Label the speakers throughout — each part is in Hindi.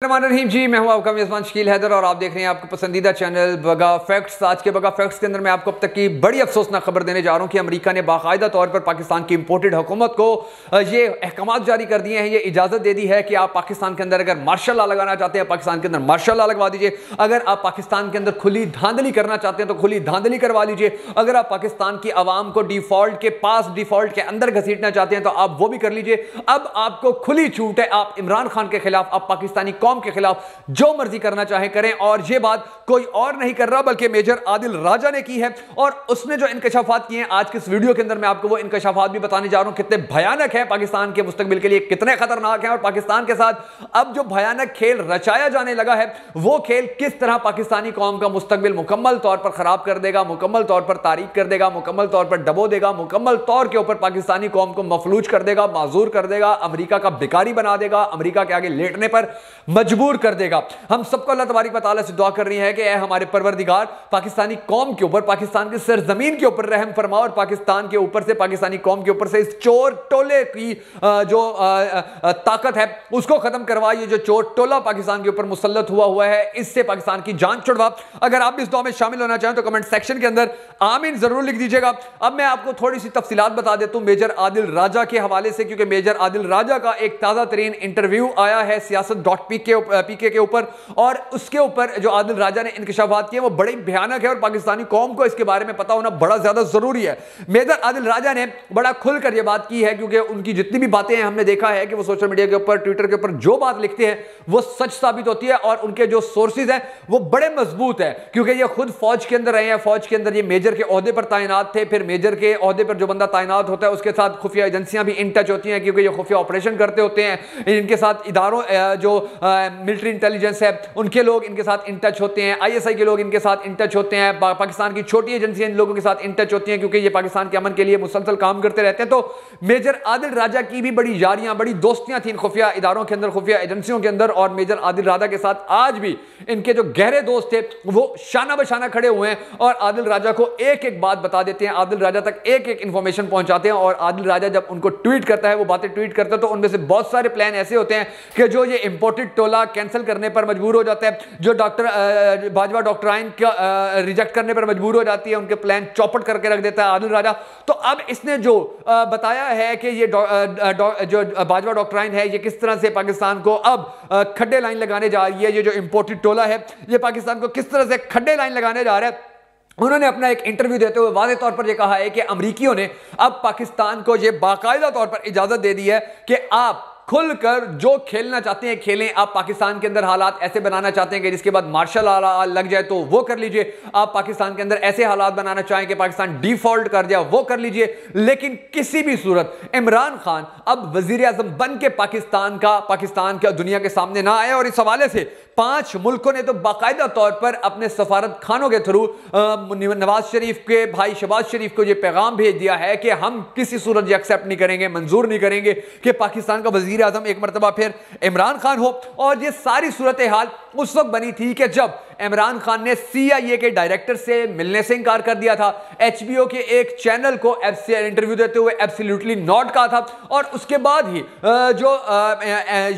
Speaker 1: रहीम जी, मैं हूं आपका मेज़बान शकील हैदर और आप देख रहे हैं आपका पसंदीदा चैनल बगा फैक्ट्स। आज के बगा फैक्ट्स के अंदर मैं आपको अब तक की बड़ी अफसोसनाक खबर देने जा रहा हूं कि अमेरिका ने बाकायदा तौर पर पाकिस्तान की इंपोर्टेड हुकूमत को ये अहकाम जारी कर दिए हैं, ये इजाज़त दे दी है कि आप पाकिस्तान के अंदर अगर मार्शल लॉ लगाना चाहते हैं, पाकिस्तान के अंदर मार्शल लॉ लगवा दीजिए। अगर आप पाकिस्तान के अंदर खुली धांधली करना चाहते हैं तो खुली धांधली करवा लीजिए। अगर आप पाकिस्तान की आवाम को डिफॉल्ट के अंदर घसीटना चाहते हैं तो आप वो भी कर लीजिए। अब आपको खुली छूट है, आप इमरान खान के खिलाफ, आप पाकिस्तानी कौम के खिलाफ जो मर्जी करना चाहे करें। और यह बात कोई और नहीं कर रहा बल्कि मेजर आदिल राजा ने की है। और उसने जो इंकशाफात किए हैं आज के इस वीडियो के अंदर मैं आपको वो इंकशाफात भी बताने जा रहा हूं, कितने भयानक है, पाकिस्तान के मुस्तकबिल के लिए कितने खतरनाक हैं और पाकिस्तान के साथ अब जो भयानक खेल रचाया जाने लगा है वो खेल किस तरह पाकिस्तानी कौम का मुस्तकबिल मुकम्मल तौर पर खराब कर देगा, मुकम्मल तौर पर तारीख कर देगा, मुकम्मल तौर पर डबो देगा, मुकम्मल तौर के ऊपर पाकिस्तानी कौम को मफलूज कर देगा, माजूर कर देगा, अमेरिका का भिखारी बना देगा, अमेरिका के आगे लेटने पर मजबूर कर देगा। हम सबको अल्लाह तबारक व तआला से दुआ कर रही है कि हमारे परवरदिगार पाकिस्तानी कौम के ऊपर, पाकिस्तान की सरजमीन के ऊपर रहम फरमा और पाकिस्तान के ऊपर से, पाकिस्तानी कौम के ऊपर से इस चोर टोले की जो ताकत है उसको खत्म करवा। ये जो चोर टोला पाकिस्तान के ऊपर मुसल्लत हुआ है इससे पाकिस्तान की जान छुड़वा। अगर आप इस दुआ में शामिल होना चाहें तो कमेंट सेक्शन के अंदर आमीन जरूर लिख दीजिएगा। अब मैं आपको थोड़ी सी तफसीलात बता देता हूं मेजर आदिल राजा के हवाले से, क्योंकि मेजर आदिल राजा का एक ताजा तरीन इंटरव्यू आया है siyaasat.pk के ऊपर और उसके ऊपर जो आदिल राजा ने इंकशाफात किए वो बड़े भयानक है और पाकिस्तानी कौम को इसके बारे में पता होना बड़ा ज्यादा जरूरी है। मेजर आदिल राजा ने बड़ा खुलकर यह बात की है क्योंकि उनकी जितनी भी बातें हैं हमने देखा है कि वो सोशल मीडिया के ऊपर, ट्विटर के ऊपर जो बात लिखते हैं वो सच साबित होती है और उनके जो सोर्सेज हैं वो बड़े मजबूत है क्योंकि ये खुद फौज के अंदर रहे हैं। फौज के अंदर ये मेजर के ओहदे पर तैनात थे, फिर मेजर के ओहदे पर जो बंदा तैनात होता है उसके साथ खुफिया एजेंसियां भी इन टच होती हैं क्योंकि ये खुफिया ऑपरेशन करते होते हैं। इनके साथ इदारों जो मिलिट्री इंटेलिजेंस है उनके लोग इनके साथ इन टच होते हैं, ISI के लोग इनके साथ इन टच होते हैं, पाकिस्तान की छोटी एजेंसियां इन लोगों के साथ इन टच होती हैं क्योंकि ये पाकिस्तान के अमन के लिए मुसलसल काम करते रहते हैं। तो मेजर आदिल राजा की भी बड़ी यारियां, बड़ी दोस्तियां थी खुफिया इदारों के अंदर, खुफिया एजेंसियों के अंदर और मेजर आदिल राजा के साथ आज भी इनके जो गहरे दोस्त थे वो शाना बशाना खड़े हुए हैं और आदिल राजा को एक एक बात बता देते हैं, आदिल राजा तक एक एक इंफॉर्मेशन पहुंचाते हैं। और आदिल राजा जब उनको ट्वीट करता है, वो बातें ट्वीट करता है तो उनमें से बहुत सारे प्लान ऐसे होते हैं कि जो ये इंपोर्टेड टोला कैंसिल करने पर मजबूर हो जाता है, जो डॉक्टर बाजवा डॉक्ट्राइन का रिजेक्ट करने पर मजबूर हो जाती है, उनके प्लान चौपट करके रख देता है आदिल राजा। तो अब इसने जो बताया है कि ये जो बाजवा डॉक्ट्राइन है ये किस तरह से पाकिस्तान को अब खड्डे लाइन लगाने जा रही है, ये जो इंपोर्टेड टोला है ये पाकिस्तान को किस तरह से खड्डे लाइन लगाने जा रहा है। उन्होंने अपना एक इंटरव्यू देते हुए वाज़ेह तौर पर यह कहा है कि अमरीकियों ने अब पाकिस्तान को यह बाकायदा तौर पर इजाजत दे दी है कि आप खुलकर जो खेलना चाहते हैं खेलें। आप पाकिस्तान के अंदर हालात ऐसे बनाना चाहते हैं कि जिसके बाद मार्शल लॉ लग जाए तो वो कर लीजिए। आप पाकिस्तान के अंदर ऐसे हालात बनाना चाहें कि पाकिस्तान डिफॉल्ट कर जाए वो कर लीजिए। लेकिन किसी भी सूरत इमरान खान अब वजीर आजम बन के पाकिस्तान का दुनिया के सामने ना आए। और इस हवाले से 5 मुल्कों ने तो बाकायदा तौर पर अपने सफारत खानों के थ्रू नवाज शरीफ के भाई शहबाज शरीफ को यह पैगाम भेज दिया है कि हम किसी सूरत एक्सेप्ट नहीं करेंगे, मंजूर नहीं करेंगे कि पाकिस्तान का वजीर आजम एक मरतबा फिर इमरान खान हो। और ये सारी सूरत हाल उस वक्त बनी थी कि जब इमरान खान ने CIA के डायरेक्टर से मिलने से इनकार कर दिया था, HBO के एक चैनल को इंटरव्यू देते हुए एब्सोल्युटली नॉट कहा था। और उसके बाद ही जो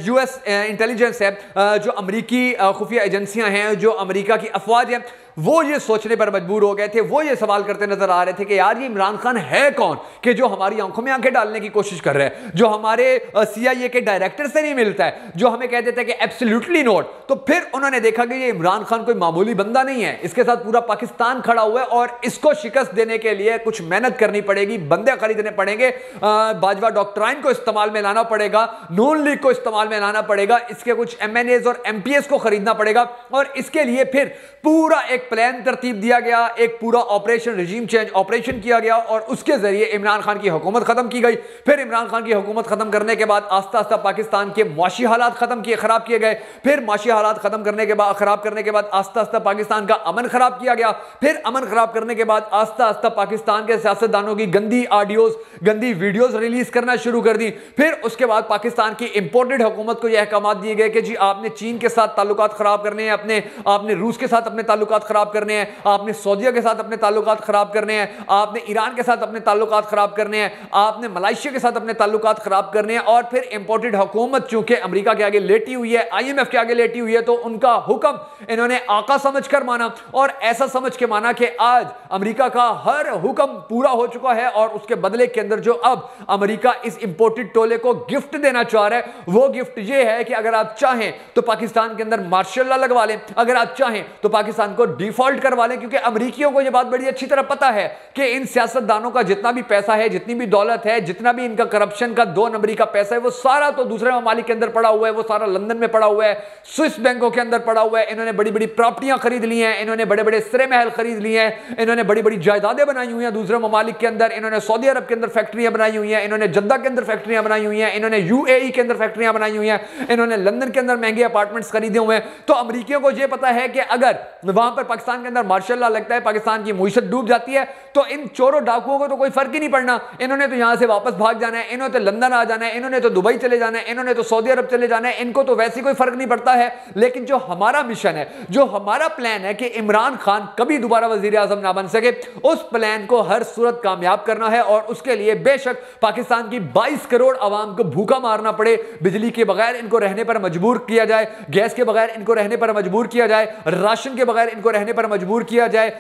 Speaker 1: US इंटेलिजेंस है, जो अमरीकी खुफिया एजेंसियां हैं, जो अमरीका की अफवाज हैं, वो ये सोचने पर मजबूर हो गए थे, वो ये सवाल करते नजर आ रहे थे कि यार ये इमरान खान है कौन कि जो हमारी आंखों में आंखें डालने की कोशिश कर रहे हैं, जो हमारे CIA के डायरेक्टर से नहीं मिलता है, जो हमें कह देता है कि एब्सोल्युटली नॉट। तो फिर उन्होंने देखा कि ये इमरान खान कोई मामूली बंदा नहीं है, इसके साथ पूरा पाकिस्तान खड़ा हुआ है और इसको शिकस्त देने के लिए कुछ मेहनत करनी पड़ेगी, बंदे खरीदने पड़ेंगे, बाजवा डॉक्ट्राइन को इस्तेमाल में लाना पड़ेगा, नून लीग को इस्तेमाल में लाना पड़ेगा, इसके कुछ MNAs और MPs को खरीदना पड़ेगा। और इसके लिए फिर पूरा एक प्लान तरतीब दिया गया, एक पूरा ऑपरेशन रिजीम चेंज ऑपरेशन किया गया और उसके जरिए इमरान खान की हुकूमत खत्म की गई। फिर इमरान खान की हुकूमत खत्म करने के बाद आस्ता आस्ता पाकिस्तान के मुआशी हालात खराब किए गए। फिर मुआशी हालात खराब करने के बाद आस्ता आस्ता पाकिस्तान का अमन खराब किया गया। फिर अमन खराब करने के बाद आस्ता आस्ता पाकिस्तान के सियासतदानों की गंदी ऑडियोज, गंदी वीडियोज रिलीज करना शुरू कर दी। फिर उसके बाद पाकिस्तान की इंपोर्टेड हुकूमत को यह अहकाम दिए गए कि जी आपने चीन के साथ ताल्लुकात खराब करने हैं, आपने रूस के साथ अपने ताल्लुकात खराब करने हैं, आपने सऊदीया के साथ अपने ताल्लुकात खराब करने हैं, आपने ईरान के साथ अपने ताल्लुकात खराब करने हैं, आपने मलेशिया के साथ अपने ताल्लुकात खराब करने हैं, और फिर इंपोर्टेड हुकूमत चूंकि अमेरिका के आगे लेटी हुई है, IMF के आगे लेटी हुई है, तो उनका हुक्म इन्होंने आका समझकर माना, और ऐसा समझ के माना कि आज अमेरिका का हर हुक्म पूरा हो चुका है, और उसके बदले के अंदर जो अब अमेरिका इस इंपोर्टेड टोले को गिफ्ट देना चाह रहा है वो गिफ्ट ये है कि अगर आप चाहें तो पाकिस्तान के अंदर मार्शल लॉ लगवा लें, अगर आप चाहें तो पाकिस्तान को डिफॉल्ट करवा लें, क्योंकि अमेरिकियों को यह बात बड़ी अच्छी तरह पता है कि इन सियासतदानों का जितना भी पैसा है, जितनी भी दौलत है, जितना भी इनका करप्शन का 2 नंबरी का पैसा है, वो सारा तो दूसरे ममालिक के अंदर पड़ा हुआ है, वो सारा लंदन में पड़ा हुआ है, स्विस बैंकों के अंदर पड़ा हुआ है, इन्होंने बड़ी बड़ी प्रॉपर्टियां खरीद ली हैं, इन्होंने बड़े बड़े सिरे महल खरीद लिए हैं, इन्होंने बड़ी बड़ी जायदादें बनाई हुई हैं दूसरे ममालिक के अंदर, इन्होंने सऊदी अरब के अंदर फैक्ट्रियां बनाई हुई हैं, इन्होंने जद्दा के अंदर फैक्ट्रियां बनाई हुई हैं, इन्होंने UAE के अंदर फैक्ट्रियां बनाई हुई हैं, इन्होंने लंदन के अंदर महंगे अपार्टमेंट्स खरीदे हुए हैं। तो अमेरिकियों को यह पता है कि अगर वहां पर पाकिस्तान के अंदर मार्शल लॉ लगता है, पाकिस्तान की मुईशत डूब जाती है, तो इन चोरों डाकुओं को तो कोई फर्क ही नहीं पड़ना, इन्होंने तो यहां से वापस भाग जाना है, इन्होंने तो लंदन आ जाना है, इन्होंने तो दुबई चले जाना है, इन्होंने तो सऊदी अरब चले जाना है, इनको तो वैसे कोई फर्क नहीं पड़ता है। लेकिन जो हमारा मिशन है, जो हमारा प्लान है कि इमरान खान कभी दोबारा वजीर आजम ना बन सके, उस प्लान को हर सूरत कामयाब करना है, और उसके लिए बेशक पाकिस्तान की 22 करोड़ आवाम को भूखा मारना पड़े, बिजली के बगैर इनको रहने पर मजबूर किया जाए, गैस के बगैर इनको रहने पर मजबूर किया जाए, राशन के बगैर इनको रहने पर मजबूर किया जाए,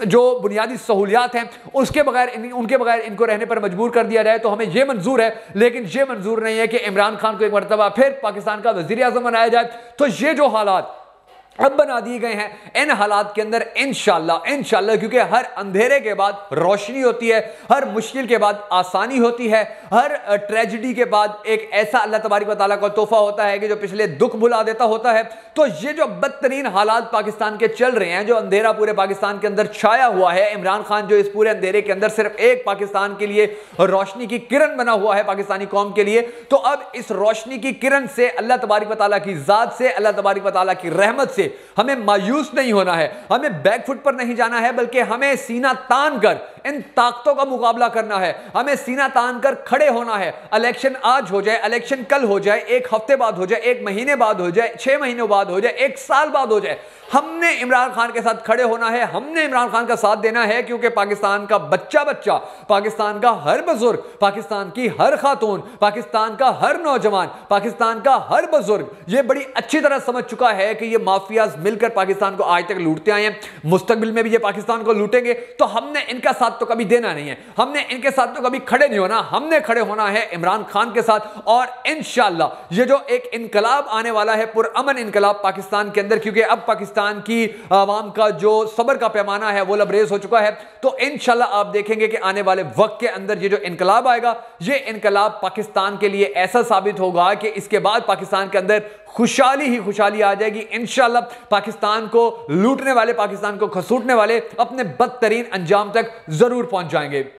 Speaker 1: जो बुनियादी सहूलियात हैं उसके बगैर उनके बगैर इनको रहने पर मजबूर कर दिया जाए, तो हमें यह मंजूर है। लेकिन यह मंजूर नहीं है कि इमरान खान को एक मरतबा फिर पाकिस्तान का वजीर आजम बनाया जाए। तो ये जो हालात अब बना दिए गए हैं, इन हालात के अंदर इंशाल्लाह क्योंकि हर अंधेरे के बाद रोशनी होती है, हर मुश्किल के बाद आसानी होती है, हर ट्रेजेडी के बाद एक ऐसा अल्लाह तबारक व तआला का तोहफा होता है कि जो पिछले दुख भुला देता होता है। तो ये जो बदतरीन हालात पाकिस्तान के चल रहे हैं, जो अंधेरा पूरे पाकिस्तान के अंदर छाया हुआ है, इमरान खान जो इस पूरे अंधेरे के अंदर सिर्फ एक पाकिस्तान के लिए रोशनी की किरण बना हुआ है, पाकिस्तानी कौम के लिए, तो अब इस रोशनी की किरण से, अल्लाह तबारक व तआला की जात से, अल्लाह तबारक व तआला की रहमत से हमें मायूस नहीं होना है, हमें बैकफुट पर नहीं जाना है, बल्कि हमें सीना तान कर इन ताकतों का मुकाबला करना है, हमें सीना तान कर खड़े होना है। इलेक्शन आज हो जाए, इलेक्शन कल हो जाए, 1 हफ्ते बाद हो जाए, 1 महीने बाद हो जाए, 6 महीनों बाद हो जाए, 1 साल बाद हो जाए, हमने इमरान खान के साथ खड़े होना है, हमने इमरान खान का साथ देना है, क्योंकि पाकिस्तान का बच्चा, पाकिस्तान का हर बुजुर्ग, पाकिस्तान की हर खातून, पाकिस्तान का हर नौजवान, पाकिस्तान का हर बुजुर्ग ये बड़ी अच्छी तरह समझ चुका है कि ये माफियाज मिलकर पाकिस्तान को आज तक लूटते आए हैं, मुस्तकबिल में भी ये पाकिस्तान को लूटेंगे। तो हमने इनका साथ तो कभी देना नहीं है, हमने इनके साथ तो कभी खड़े नहीं होना, हमने खड़े होना है इमरान खान के साथ। और इंशाल्लाह ये जो एक इनकलाब आने वाला है, पुरअमन इनकलाब पाकिस्तान के अंदर, क्योंकि अब पाकिस्तान की आवाम का जो सब्र का पैमाना है वो लबरेज हो चुका है, तो इंशाल्लाह आप देखेंगे कि आने वाले वक्त के अंदर ये जो इनकलाब आएगा, ये इनकलाब पाकिस्तान के लिए ऐसा साबित होगा कि इसके बाद पाकिस्तान के अंदर खुशहाली ही खुशहाली आ जाएगी। इंशाल्लाह पाकिस्तान को लूटने वाले, पाकिस्तान को खसूटने वाले अपने बदतरीन अंजाम तक जरूर पहुंच जाएंगे।